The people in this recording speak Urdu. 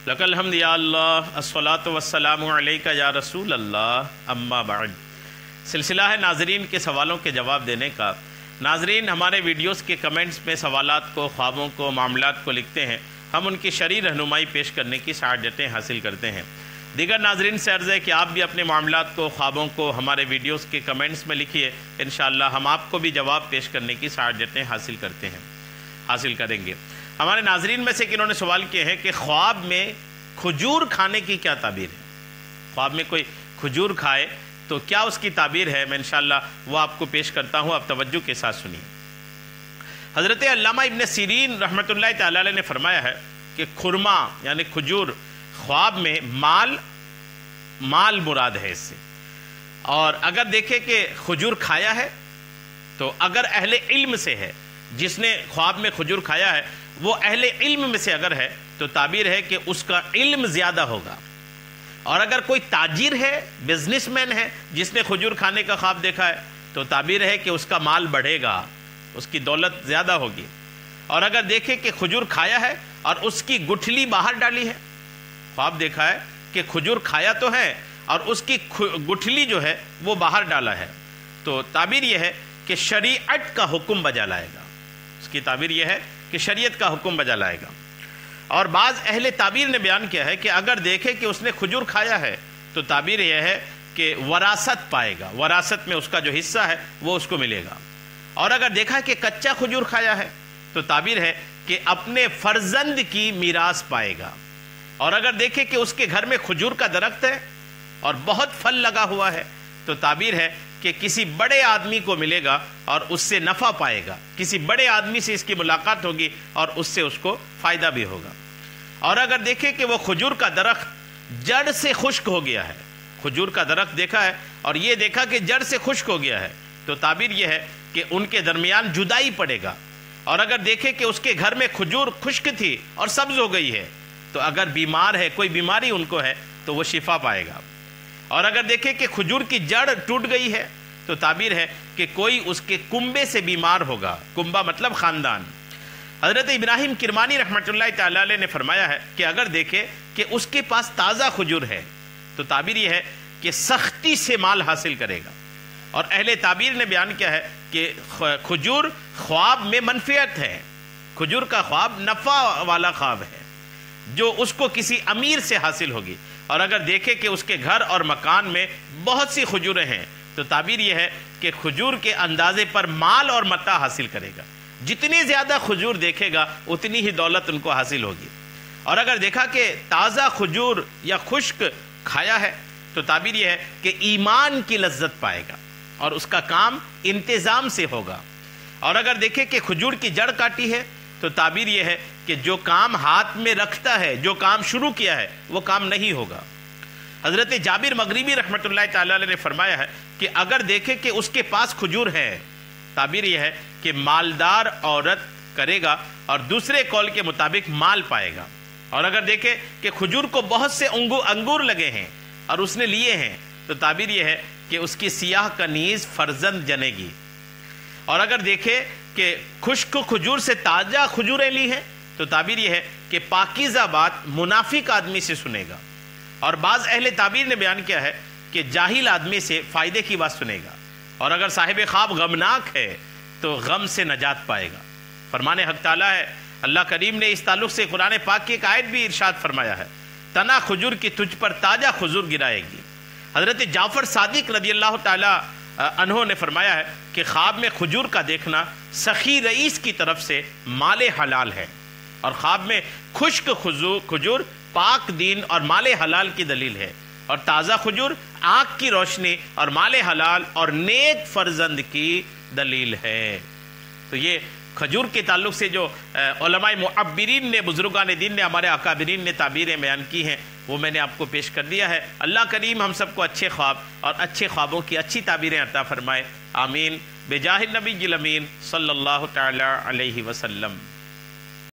لک الحمد یا اللہ الصلاۃ والسلام علیک یا رسول اللہ اما بعد۔ سلسلہ ہے ناظرین کے سوالوں کے جواب دینے کا۔ ناظرین ہمارے ویڈیوز کے کمنٹس میں سوالات کو، خوابوں کو، معاملات کو لکھتے ہیں، ہم ان کی شرعی رہنمائی پیش کرنے کی سعادتیں حاصل کرتے ہیں۔ دیگر ناظرین سے عرض ہے کہ آپ بھی اپنے معاملات کو، خوابوں کو ہمارے ویڈیوز کے کمنٹس میں لکھیے، انشاءاللہ ہم آپ کو بھی جواب پیش کرنے کی سعادتیں حاصل کریں گے۔ ہمارے ناظرین میں سے کنہوں نے سوال کیے ہیں کہ خواب میں کھجور کھانے کی کیا تعبیر ہے؟ خواب میں کوئی کھجور کھائے تو کیا اس کی تعبیر ہے؟ میں انشاءاللہ وہ آپ کو پیش کرتا ہوں، آپ توجہ کے ساتھ سنیے۔ حضرت علامہ ابن سیرین رحمۃ اللہ تعالی علیہ نے فرمایا ہے کہ خرما یعنی کھجور خواب میں مال مراد ہے اس سے، اور اگر دیکھیں کہ کھجور کھایا ہے تو اگر اہل علم سے ہے، جس نے خواب میں کھجور کھایا ہے وہ اہل علم میں سے اگر ہے تو تعبیر ہے کہ اس کا علم زیادہ ہوگا، اور اگر کوئی تاجر ہے، بزنس مین ہے، جس نے کھجور کھانے کا خواب دیکھا ہے تو تعبیر ہے کہ اس کا مال بڑھے گا، اس کی دولت زیادہ ہوگی۔ اور اگر دیکھیں کہ کھجور کھایا ہے اور اس کی گٹھلی باہر ڈالی ہے، خواب دیکھا ہے کہ کھجور کھایا تو ہے اور اس کی گٹھلی جو ہے وہ باہر ڈالا ہے، تو تعبیر یہ ہے کہ شریعت کا حکم بجا لائے گا۔ اس کی تعبیر یہ ہے کہ شریعت کا حکم بجا لائے گا۔ اور بعض اہل تعبیر نے بیان کیا ہے کہ اگر دیکھے کہ اس نے کھجور کھایا ہے تو تعبیر یہ ہے کہ وراثت پائے گا، وراثت میں اس کا جو حصہ ہے وہ اس کو ملے گا۔ اور اگر دیکھا کہ کچا کھجور کھایا ہے تو تعبیر ہے کہ اپنے فرزند کی میراث پائے گا۔ اور اگر دیکھے کہ اس کے گھر میں کھجور کا درخت ہے اور بہت پھل لگا ہوا ہے تو تعبیر ہے کہ کسی بڑے آدمی کو ملے گا اور اس سے نفع پائے گا، کسی بڑے آدمی سے اس کی ملاقات ہوگی اور اس سے اس کو فائدہ بھی ہوگا۔ اور اگر دیکھیں کہ وہ کھجور کا درخت جڑ سے خشک ہو گیا ہے، کھجور کا درخت دیکھا ہے اور یہ دیکھا کہ جڑ سے خشک ہو گیا ہے تو تعبیر یہ ہے کہ ان کے درمیان جدائی پڑے گا۔ اور اگر دیکھیں کہ اس کے گھر میں کھجور خشک تھی اور سبز ہو گئی ہے تو اگر بیمار ہے، کوئی بیماری ان کو ہے تو وہ شفا پائے گا۔ اور اگر دیکھیں کہ کھجور کی جڑ ٹوٹ گئی ہے تو تعبیر ہے کہ کوئی اس کے کنبے سے بیمار ہوگا، کنبہ مطلب خاندان۔ حضرت ابراہیم کرمانی رحمۃ اللہ تعالی علیہ نے فرمایا ہے کہ اگر دیکھے کہ اس کے پاس تازہ کھجور ہے تو تعبیر یہ ہے کہ سختی سے مال حاصل کرے گا۔ اور اہل تعبیر نے بیان کیا ہے کہ کھجور خواب میں منفعت ہے، کھجور کا خواب نفع والا خواب ہے جو اس کو کسی امیر سے حاصل ہوگی۔ اور اگر دیکھے کہ اس کے گھر اور مکان میں بہت سی کھجوریں ہیں تو تعبیر یہ ہے کہ کھجور کے اندازے پر مال اور متاع حاصل کرے گا، جتنی زیادہ کھجور دیکھے گا اتنی ہی دولت ان کو حاصل ہوگی۔ اور اگر دیکھا کہ تازہ کھجور یا خشک کھایا ہے تو تعبیر یہ ہے کہ ایمان کی لذت پائے گا اور اس کا کام انتظام سے ہوگا۔ اور اگر دیکھے کہ کھجور کی جڑ کاٹی ہے تو تعبیر یہ ہے کہ جو کام ہاتھ میں رکھتا ہے، جو کام شروع کیا ہے وہ کام نہیں ہوگا۔ حضرت جابر مغربی رحمۃ اللہ تعالی علیہ نے فرمایا ہے کہ اگر دیکھے کہ اس کے پاس کھجور ہے، تعبیر یہ ہے کہ مالدار عورت کرے گا اور دوسرے قول کے مطابق مال پائے گا۔ اور اگر دیکھے کہ کھجور کو بہت سے انگور لگے ہیں اور اس نے لیے ہیں تو تعبیر یہ ہے کہ اس کی سیاہ کنیز فرزند جنے گی۔ اور اگر دیکھے کہ خشک کھجور سے تازہ کھجوریں لی ہیں تو تعبیر یہ ہے کہ پاکیزہ بات منافق آدمی سے سنے گا۔ اور بعض اہل تعبیر نے بیان کیا ہے کہ جاہل آدمی سے فائدے کی بات سنے گا۔ اور اگر صاحب خواب غمناک ہے تو غم سے نجات پائے گا۔ فرمان حق تعالی ہے، اللہ کریم نے اس تعلق سے قرآن پاک کی ایک آیت بھی ارشاد فرمایا ہے، تنا کھجور کی تجھ پر تازہ کھجور گرائے گی۔ حضرت جعفر صادق رضی اللہ تعالی عنہ نے فرمایا ہے کہ خواب میں کھجور کا دیکھنا سخی رئیس کی طرف سے مال حلال ہے، اور خواب میں خشک کھجور پاک دین اور مال حلال کی دلیل ہے، اور تازہ کھجور آنکھ کی روشنی اور مال حلال اور نیک فرزند کی دلیل ہے۔ تو یہ کھجور کے تعلق سے جو علماء معبرین نے، بزرگان دین نے، ہمارے اکابرین نے تعبیریں بیان کی ہیں وہ میں نے آپ کو پیش کر دیا ہے۔ اللہ کریم ہم سب کو اچھے خواب اور اچھے خوابوں کی اچھی تعبیریں عطا فرمائے، آمین، بجاہ النبی الامین صلی اللہ تعالی علیہ وسلم۔